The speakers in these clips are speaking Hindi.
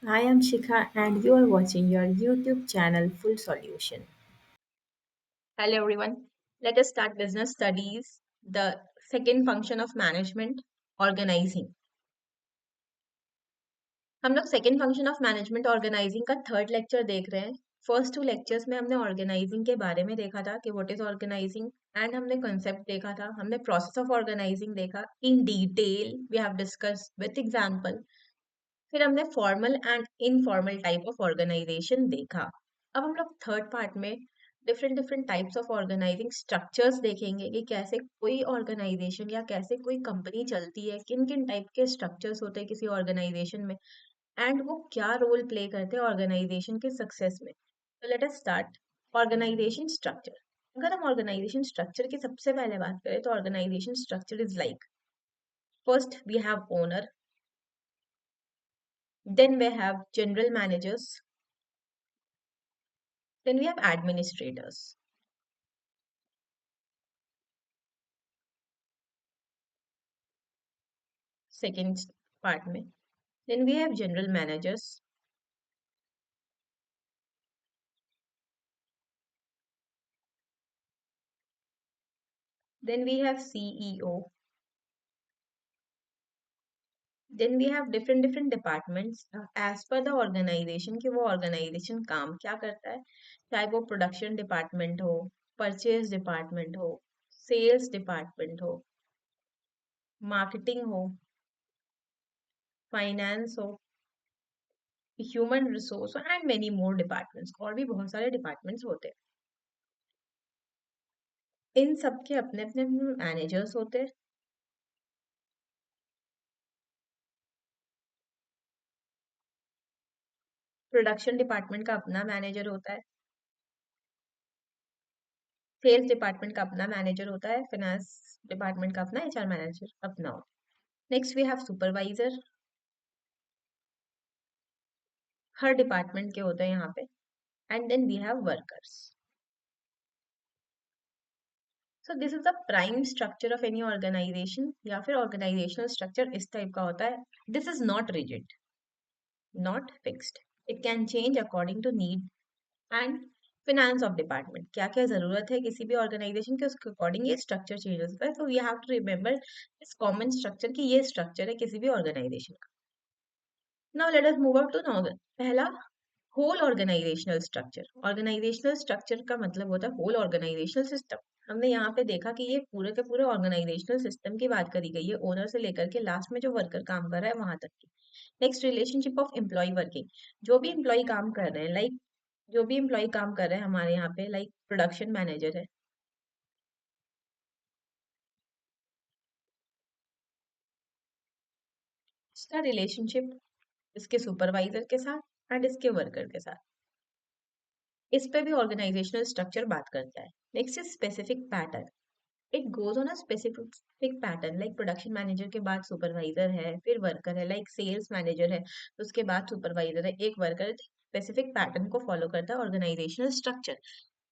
I am Shikha and you are watching your YouTube channel Full Solution. Hello everyone. Let us start business studies. The second function of management, organizing. हम लोग second function of management organizing का थर्ड लेक्चर देख रहे हैं. फर्स्ट टू लेक्चर्स में हमने ऑर्गेनाइजिंग के बारे में देखा था कि व्हाट इज ऑर्गेनाइजिंग एंड हमने कंसेप्ट देखा था, हमने प्रोसेस ऑफ ऑर्गेनाइजिंग देखा in detail. We have discuss with example. फिर हमने formal and informal type of organization देखा. अब हम लोग थर्ड पार्ट में different different types of organizing structures देखेंगे कि कैसे कोई ऑर्गेनाइजेशन या कैसे कोई कंपनी चलती है, किन किन टाइप के स्ट्रक्चर्स होते हैं किसी ऑर्गेनाइजेशन में एंड वो क्या रोल प्ले करते हैं ऑर्गेनाइजेशन के सक्सेस में. तो let us start. Organization structure. अगर हम ऑर्गेनाइजेशन स्ट्रक्चर की सबसे पहले बात करें तो organization structure is like, first we have owner, then we have general managers, then we have administrators. Second part में, then we have general managers, then we have CEO, then we have different departments as per the organization कि वो organization काम क्या करता है, चाहे वो प्रोडक्शन डिपार्टमेंट हो, परचेज डिपार्टमेंट हो, सेल्स डिपार्टमेंट हो, मार्केटिंग हो, फाइनेंस हो, human resource and many more departments. और भी बहुत सारे डिपार्टमेंट्स होते हैं. इन सब के अपने अपने मैनेजर्स होते हैं. प्रोडक्शन डिपार्टमेंट का अपना मैनेजर होता है, सेल्स डिपार्टमेंट का अपना मैनेजर होता है, फाइनेंस डिपार्टमेंट का अपना, एचआर मैनेजर अपना होता है. Next we have supervisor. हर डिपार्टमेंट के होते हैं यहाँ पे. And then we have workers. So this is the prime structure of any organization, या फिर ऑर्गेनाइजेशनल स्ट्रक्चर इस टाइप का होता है. This is not rigid, not fixed. It can change according to need and finance of department. क्या क्या जरूरत है किसी भी ऑर्गेनाइजेशन के, उसके अकॉर्डिंग ये स्ट्रक्चर चेंज होता है. तो वी हैव टू रिमेम्बर इस कॉमन स्ट्रक्चर की ये स्ट्रक्चर है किसी भी ऑर्गेनाइजेशन का. Now let us move up to now. पहला, whole organizational structure. Organizational structure का मतलब होता है होल ऑर्गेनाइजेशनल सिस्टम. हमने यहाँ पे देखा कि ये पूरे के पूरे ऑर्गेनाइजेशनल सिस्टम की बात करी गई है, ओनर से लेकर के लास्ट में जो वर्कर काम कर रहा है वहां तक की. Next, relationship of employee working. जो भी एम्प्लॉय काम कर रहे हैं, लाइक जो भी एम्प्लॉय काम कर रहे हैं हमारे यहाँ पे, लाइक प्रोडक्शन मैनेजर है, इसका रिलेशनशिप इसके सुपरवाइजर के साथ एंड इसके वर्कर के साथ, इस पे भी ऑर्गेनाइजेशनल स्ट्रक्चर बात करता है. Next is specific pattern. It goes on a specific pattern, like production manager के बाद सुपरवाइजर है, फिर वर्कर है, लाइक सेल्स मैनेजर है, तो उसके बाद सुपरवाइजर है, एक वर्कर. स्पेसिफिक पैटर्न को फॉलो करता है ऑर्गेनाइजेशनल स्ट्रक्चर.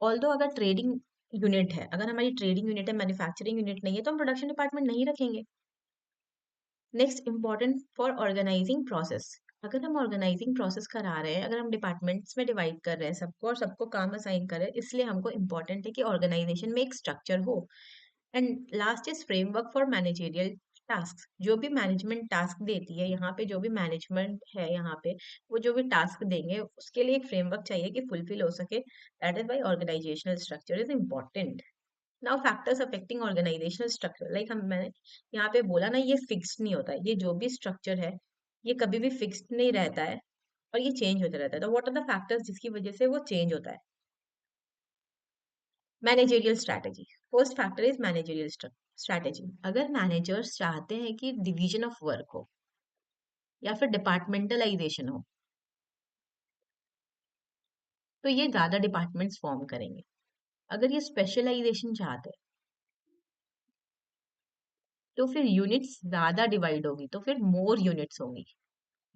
ऑल्दो अगर ट्रेडिंग यूनिट है, अगर हमारी ट्रेडिंग यूनिट है, मैन्युफैक्चरिंग यूनिट नहीं है, तो हम प्रोडक्शन डिपार्टमेंट नहीं रखेंगे. Next, important for organizing process. अगर हम ऑर्गेनाइजिंग प्रोसेस करा रहे हैं, अगर हम डिपार्टमेंट्स में डिवाइड कर रहे हैं सबको और सबको काम असाइन कर रहे हैं, इसलिए हमको इम्पोर्टेंट है कि ऑर्गेनाइजेशन में एक स्ट्रक्चर हो. And last is framework for managerial task. जो भी मैनेजमेंट टास्क देती है यहाँ पे, जो भी मैनेजमेंट है यहाँ पे, वो जो भी टास्क देंगे उसके लिए एक फ्रेमवर्क चाहिए कि फुलफिल हो सके. That is why organizational structure is important. Now factors affecting organizational structure, like हम मैंने यहाँ पे बोला ना, ये फिक्स्ड नहीं होता है. ये जो भी स्ट्रक्चर है ये कभी भी फिक्स्ड नहीं रहता है और ये चेंज होता रहता है. तो व्हाट आर द फैक्टर्स जिसकी वजह से वो चेंज होता है? Managerial strategy. First factor is managerial strategy. अगर मैनेजर्स चाहते हैं कि डिवीजन ऑफ वर्क हो या फिर डिपार्टमेंटलाइजेशन हो, तो ये ज्यादा डिपार्टमेंट्स फॉर्म करेंगे. अगर ये स्पेशलाइजेशन चाहते हैं तो फिर यूनिट्स ज्यादा डिवाइड होगी, तो फिर मोर यूनिट्स होंगी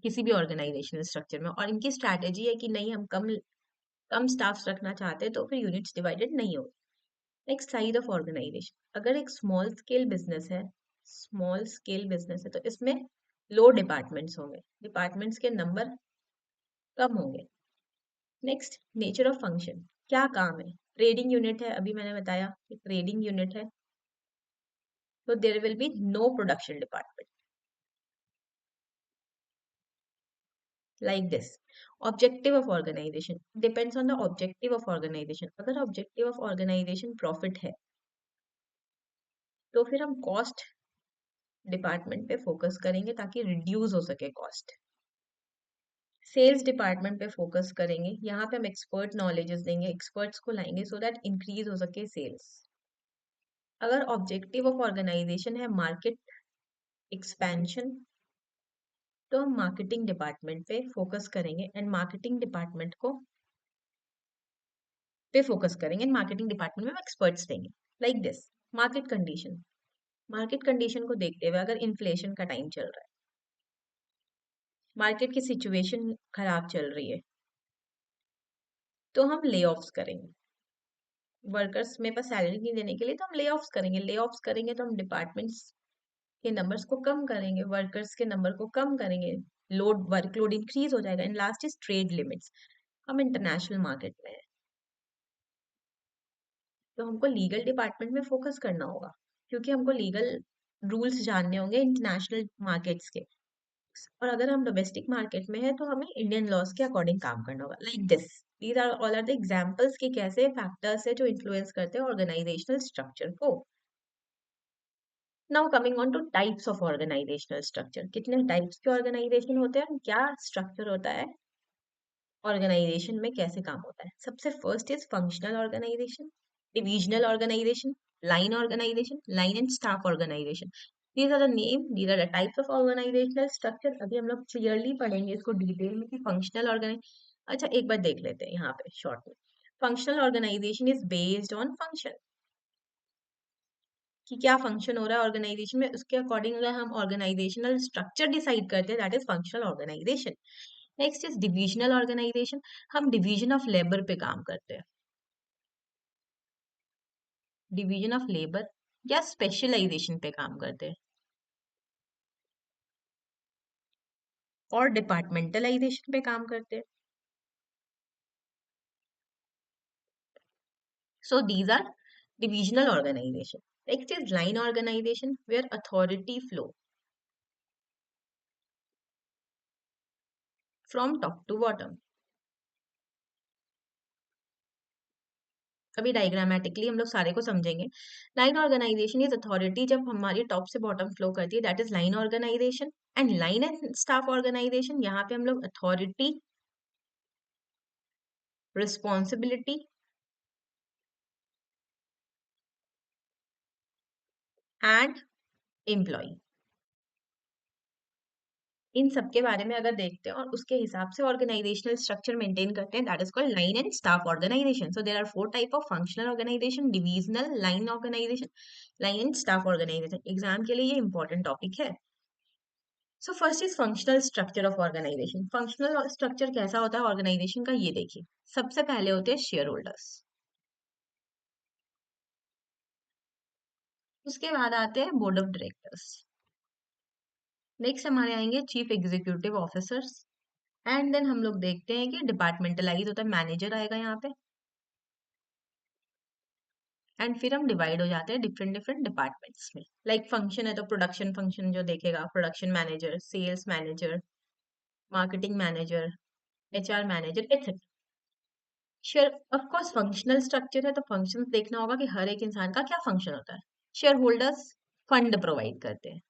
किसी भी ऑर्गेनाइजेशनल स्ट्रक्चर में. और इनकी स्ट्रैटेजी है कि नहीं, हम कम कम स्टाफ रखना चाहते हैं, तो फिर यूनिट्स डिवाइडेड नहीं होगी. Next, size of organization. अगर एक स्मॉल स्केल बिजनेस है तो इसमें लो डिपार्टमेंट्स होंगे. डिपार्टमेंट्स के नंबर कम होंगे। नेक्स्ट, नेचर ऑफ फंक्शन, क्या काम है। ट्रेडिंग यूनिट है, अभी मैंने बताया ट्रेडिंग यूनिट है, तो there will be no production department like this. Objective of organization depends on the objective of organization. अगर objective of organization profit है तो फिर हम cost डिपार्टमेंट पे फोकस करेंगे ताकि रिड्यूस हो सके कॉस्ट। सेल्स डिपार्टमेंट पे फोकस करेंगे, यहाँ पे हम एक्सपर्ट नॉलेजेस देंगे, एक्सपर्ट्स को लाएंगे सो दैट इंक्रीज हो सके सेल्स। अगर ऑब्जेक्टिव ऑफ ऑर्गेनाइजेशन है मार्केट एक्सपेंशन तो हम मार्केटिंग डिपार्टमेंट पे फोकस करेंगे एंड मार्केटिंग डिपार्टमेंट को पे फोकस करेंगे एंड मार्केटिंग डिपार्टमेंट में हम एक्सपर्ट्स देंगे like this. Market condition, market condition को देखते हुए अगर इन्फ्लेशन का टाइम चल रहा है, मार्केट की सिचुएशन खराब चल रही है, तो हम ले ऑफ्स करेंगे। वर्कर्स में पास सैलरी नहीं देने के लिए तो हम ले ऑफ्स करेंगे। ले ऑफ्स करेंगे तो हम डिपार्टमेंट्स के नंबर्स को कम करेंगे, वर्कर्स के नंबर को कम करेंगे, लोड वर्कलोड इंक्रीज हो जाएगा। And last is trade limits. हम इंटरनेशनल मार्केट में है तो हमको लीगल डिपार्टमेंट में फोकस करना होगा क्योंकि हमको लीगल रूल्स जानने होंगे इंटरनेशनल मार्केट्स के। और अगर हम डोमेस्टिक मार्केट में है तो हमें इंडियन लॉज के अकॉर्डिंग काम करना होगा like this. These are all are the examples कि कैसे फैक्टर्स है जो इन्फ्लुएंस करते हैं ऑर्गेनाइजेशनल स्ट्रक्चर को। Now coming on to types of organizational structure, कितने टाइप्स के ऑर्गेनाइजेशन होते हैं, क्या स्ट्रक्चर होता है ऑर्गेनाइजेशन में, कैसे काम होता है। सबसे first is functional organization, divisional organization, line and staff organization. These are the name, these are the types of organizational structure. अभी हम लोग क्लियरली पढ़ेंगे इसको डिटेल में कि फंक्शनल ऑर्गेनाइज। अच्छा एक बार देख लेते हैं यहाँ पे शॉर्ट में। Functional organization is based on function, कि क्या फंक्शन हो रहा है ऑर्गेनाइजेशन में, उसके अकॉर्डिंग अगर हम ऑर्गेनाइजेशनल स्ट्रक्चर डिसाइड करते हैं that is functional organization. Next is divisional organization, हम डिवीजन ऑफ लेबर पे काम करते हैं, डिवीजन ऑफ लेबर या स्पेशलाइजेशन पे काम करते हैं, और डिपार्टमेंटलाइजेशन पे काम करते हैं। So these are divisional organization. Next is line organization where authority flow from top to bottom. अभी डायग्रामेटिकली हम लोग सारे को समझेंगे। लाइन ऑर्गेनाइजेशन इज अथॉरिटी जब हमारी टॉप से बॉटम फ्लो करती है, that is line organization. And line and staff organisation, यहाँ पे हम लोग अथॉरिटी, रिस्पॉन्सिबिलिटी एंड एम्प्लॉय, इन सब के बारे में अगर देखते हैं और उसके हिसाब से ऑर्गेनाइजेशनल स्ट्रक्चर मेंटेन करते हैं, that is called line and staff organization. So there are four type of functional organization, divisional, line organization, line and staff organization. Exam के लिए ये इंपॉर्टेंट टॉपिक है। So first is functional structure of organization. Functional structure कैसा होता है ऑर्गेनाइजेशन का, ये देखिए। सबसे पहले होते हैं शेयर होल्डर्स, उसके बाद आते हैं बोर्ड ऑफ डायरेक्टर्स, नेक्स्ट हमारे आएंगे chief executive officers, and then हम लोग देखते हैं कि डिपार्टमेंटलाइज होता है, मैनेजर आएगा यहाँ पे। एंड फिर हम डिवाइड हो जाते हैं डिफरेंट डिफरेंट डिपार्टमेंट्स में। लाइक फंक्शन है तो प्रोडक्शन फंक्शन जो देखेगा, production manager, sales manager, marketing manager, HR manager, etcetera. Share of course functional structure है तो फंक्शंस देखना होगा कि हर एक इंसान का क्या फंक्शन होता है। शेयर होल्डर्स फंड प्रोवाइड करते हैं,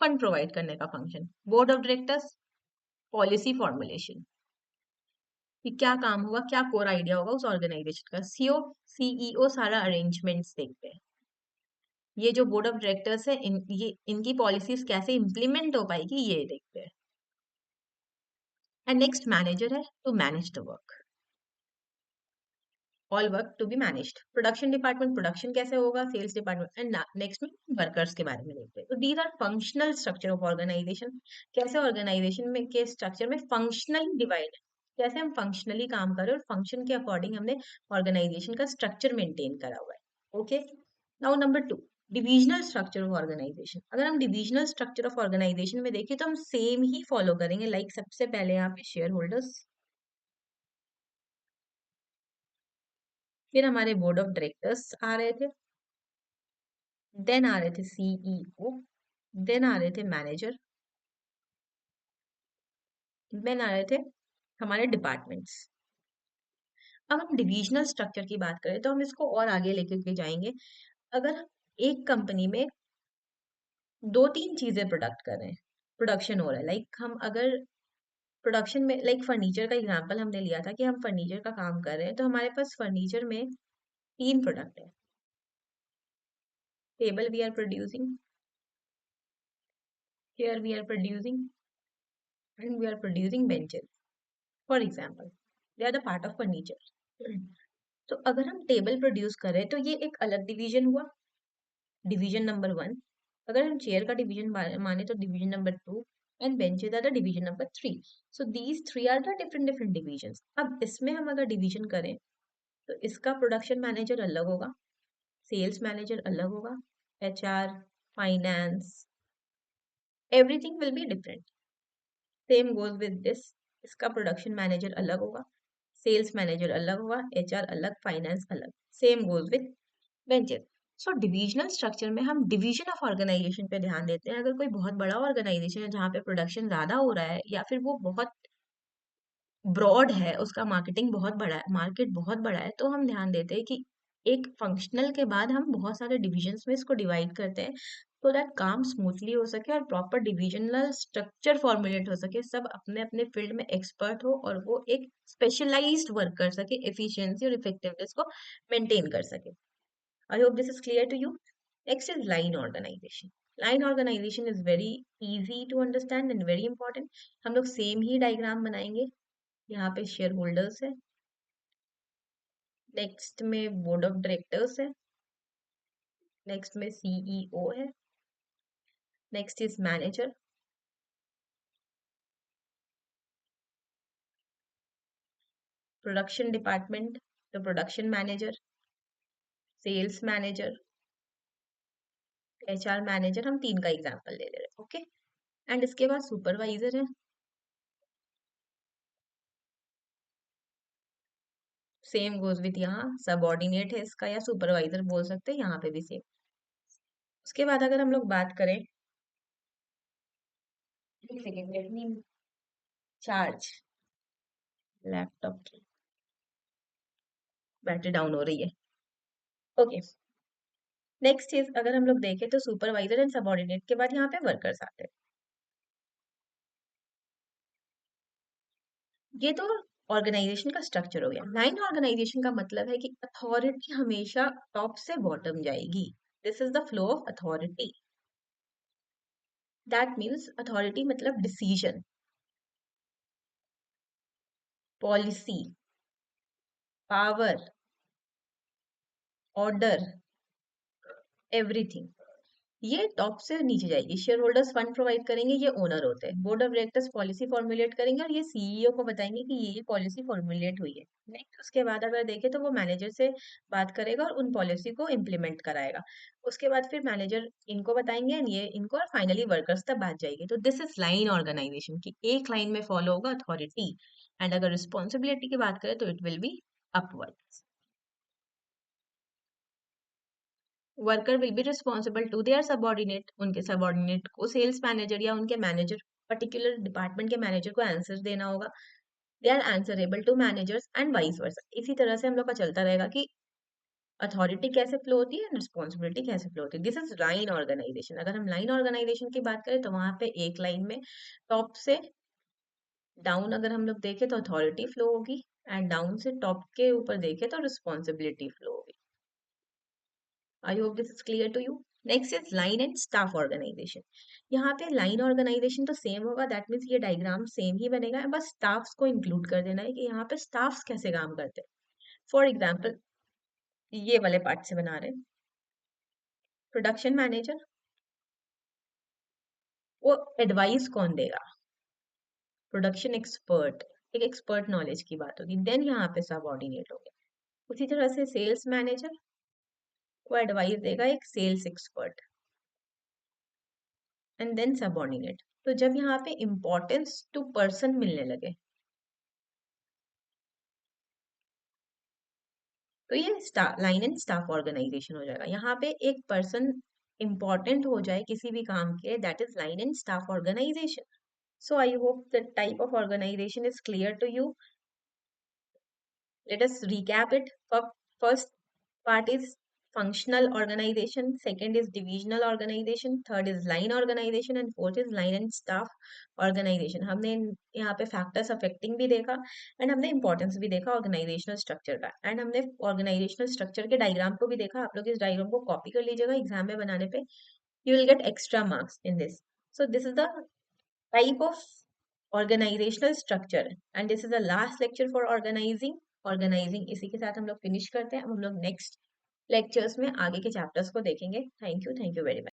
फंड प्रोवाइड करने का function. Board of directors policy formulation, कि क्या काम होगा, क्या कोर आइडिया होगा उस ऑर्गेनाइजेशन का। सीओ सीईओ सारा अरेंजमेंट्स देखते हैं। ये जो बोर्ड ऑफ डायरेक्टर्स है ये इनकी पॉलिसीज कैसे इंप्लीमेंट हो पाएगी ये देखते हैं। एंड नेक्स्ट मैनेजर है to manage the work, all work to be managed. Production department production कैसे होगा, सेल्स डिपार्टमेंट, एंड नेक्स्ट में वर्कर्स के बारे में देखते हैं। तो these are functional structure of organization. कैसे ऑर्गेनाइजेशन में के स्ट्रक्चर में फंक्शनली डिवाइड है, कैसे हम फंक्शनली काम कर रहे हैं और फंक्शन के अकॉर्डिंग हमने ऑर्गेनाइजेशन का स्ट्रक्चर मेंटेन करा हुआ है। Okay, now number 2, divisional structure of organization, अगर हम डिविजनल स्ट्रक्चर ऑफ ऑर्गेनाइजेशन में देखें तो हम सेम ही फॉलो करेंगे। लाइक सबसे पहले यहाँ पे शेयर होल्डर्स, फिर हमारे बोर्ड ऑफ डायरेक्टर्स आ रहे थे, देन आ रहे थे सीईओ, देन आ रहे थे मैनेजर, देन आ रहे थे हमारे डिपार्टमेंट्स। अब हम डिविजनल स्ट्रक्चर की बात करें तो हम इसको और आगे लेके के जाएंगे। अगर एक कंपनी में दो तीन चीजें प्रोडक्ट कर रहे हैं, प्रोडक्शन हो रहा है, लाइक हम अगर प्रोडक्शन में, लाइक फर्नीचर का एग्जांपल हमने लिया था कि हम फर्नीचर का काम कर रहे हैं, तो हमारे पास फर्नीचर में तीन प्रोडक्ट है। Table we are producing, chair we are producing, and we are producing benches for example, they are the part of furniture. तो अगर हम टेबल प्रोड्यूस कर रहे हैं तो ये एक अलग डिवीजन हुआ, डिवीजन नंबर वन। अगर हम चेयर का डिवीजन माने तो division number two, and benches are the division number three. So these three are the different different division. अब इसमें हम अगर डिवीजन करें तो इसका प्रोडक्शन मैनेजर अलग होगा, सेल्स मैनेजर अलग होगा, HR, finance, everything will be different. Same goes with this, इसका प्रोडक्शन मैनेजर अलग होगा, सेल्स मैनेजर अलग होगा, एचआर अलग, फाइनेंस अलग। Same goes with benches. So divisional structure में हम डिवीजन ऑफ ऑर्गेनाइजेशन पे ध्यान देते हैं। अगर कोई बहुत बड़ा ऑर्गेनाइजेशन है जहाँ पे प्रोडक्शन ज्यादा हो रहा है या फिर वो बहुत ब्रॉड है, उसका मार्केटिंग बहुत बड़ा है, मार्केट बहुत बड़ा है, तो हम ध्यान देते हैं कि एक फंक्शनल के बाद हम बहुत सारे डिविजन्स में इसको डिवाइड करते हैं, तो दैट काम स्मूथली हो सके और प्रॉपर डिविजनल स्ट्रक्चर फॉर्मुलेट हो सके, सब अपने अपने फील्ड में एक्सपर्ट हो और वो एक स्पेशलाइज्ड वर्क कर सके, एफिशिएंसी और इफेक्टिवनेस को मेंटेन कर सके। I hope this is clear to you. Next is line organization. Line organization is very easy to understand and very important. हम लोग सेम ही डायग्राम बनाएंगे। यहाँ पे शेयर होल्डर्स है, नेक्स्ट में बोर्ड ऑफ डायरेक्टर्स है, नेक्स्ट में सीईओ है, next is manager, production department तो production manager, sales manager, HR manager. हम तीन का एग्जांपल ले ले रहे हैं, ओके। एंड इसके बाद सुपरवाइजर है, सेम गोज विथ यहाँ सबऑर्डिनेट है इसका, या सुपरवाइजर बोल सकते हैं, यहाँ पे भी सेम। उसके बाद अगर हम लोग बात करें, एक second let me charge laptop की, बैटरी डाउन हो रही है, ओके। नेक्स्ट चीज अगर हम लोग देखें तो सुपरवाइजर एंड सबऑर्डिनेट के बाद यहाँ पे वर्कर्स आते हैं। ये तो ऑर्गेनाइजेशन का स्ट्रक्चर हो गया। लाइन ऑर्गेनाइजेशन का मतलब है कि अथॉरिटी हमेशा टॉप से बॉटम जाएगी। This is the flow of authority. That means authority मतलब decision, policy, power, order, everything, ये टॉप से नीचे जाएगी। शेयर होल्डर्स फंड प्रोवाइड करेंगे, ये ओनर होते हैं। Board of directors policy formulate करेंगे और ये सीईओ को बताएंगे कि ये पॉलिसी फॉर्मुलेट हुई है। नेक्स्ट उसके बाद अगर देखें तो वो मैनेजर से बात करेगा और उन पॉलिसी को इम्प्लीमेंट कराएगा। उसके बाद फिर मैनेजर इनको बताएंगे and ये इनको, और फाइनली वर्कर्स तक बात जाएगी। तो दिस इज लाइन ऑर्गेनाइजेशन की एक लाइन में फॉलो होगा अथॉरिटी। एंड अगर रिस्पॉन्सिबिलिटी की बात करें तो it will be upward. Worker will be responsible to their subordinate, उनके सबॉर्डिनेट को सेल्स मैनेजर या उनके मैनेजर, पर्टिकुलर डिपार्टमेंट के मैनेजर को आंसर देना होगा। They are answerable to managers and vice versa. इसी तरह से हम लोग का चलता रहेगा कि अथॉरिटी कैसे फ्लो होती है, रिस्पॉन्सिबिलिटी कैसे फ्लो होती है। This is line organisation. अगर हम लाइन ऑर्गेनाइजेशन की बात करें तो वहां पे एक लाइन में टॉप से डाउन अगर हम लोग देखें तो अथॉरिटी फ्लो होगी, एंड डाउन से टॉप के ऊपर देखें तो रिस्पॉन्सिबिलिटी फ्लो होगी। I hope this is clear to you. Next is line and staff organisation. यहाँ पे लाइन ऑर्गेनाइजेशन तो सेम होगा, दैट मीन्स ये डायग्राम सेम ही बनेगा, बस स्टाफ्स को इंक्लूड कर देना है कि यहाँ पे स्टाफ्स कैसे काम करते हैं। फॉर एग्जाम्पल ये वाले पार्ट से बना रहे हैं, प्रोडक्शन मैनेजर, वो एडवाइस कौन देगा, प्रोडक्शन एक्सपर्ट, एक एक्सपर्ट नॉलेज की बात होगी। देन यहाँ पे सबऑर्डिनेट हो गया। उसी तरह से सेल्स मैनेजर, को एडवाइस देगा एक sales expert and then subordinate. तो जब यहाँ पे इंपॉर्टेंस टू पर्सन मिलने लगे तो ये लाइन एंड स्टाफ ऑर्गेनाइजेशन हो जाएगा। यहाँ पे एक पर्सन इंपॉर्टेंट हो जाए किसी भी काम के, that is line and staff organisation. So I hope the type of organization is clear to you. Let us recap it. First part is functional organization, second is divisional organization, third is line organization and fourth is line and staff organization. हमने यहाँ पे factors affecting भी देखा and हमने importance भी देखा organizational structure का and हमने organizational structure के diagram को भी देखा। आप लोग इस diagram को copy कर लीजिएगा एग्जाम में बनाने पे, you will get extra marks in this. So this is the type of organizational structure and this is the last lecture for organizing इसी के साथ हम लोग फिनिश करते हैं। अब हम लोग नेक्स्ट लेक्चर्स में आगे के चैप्टर्स को देखेंगे। Thank you very much.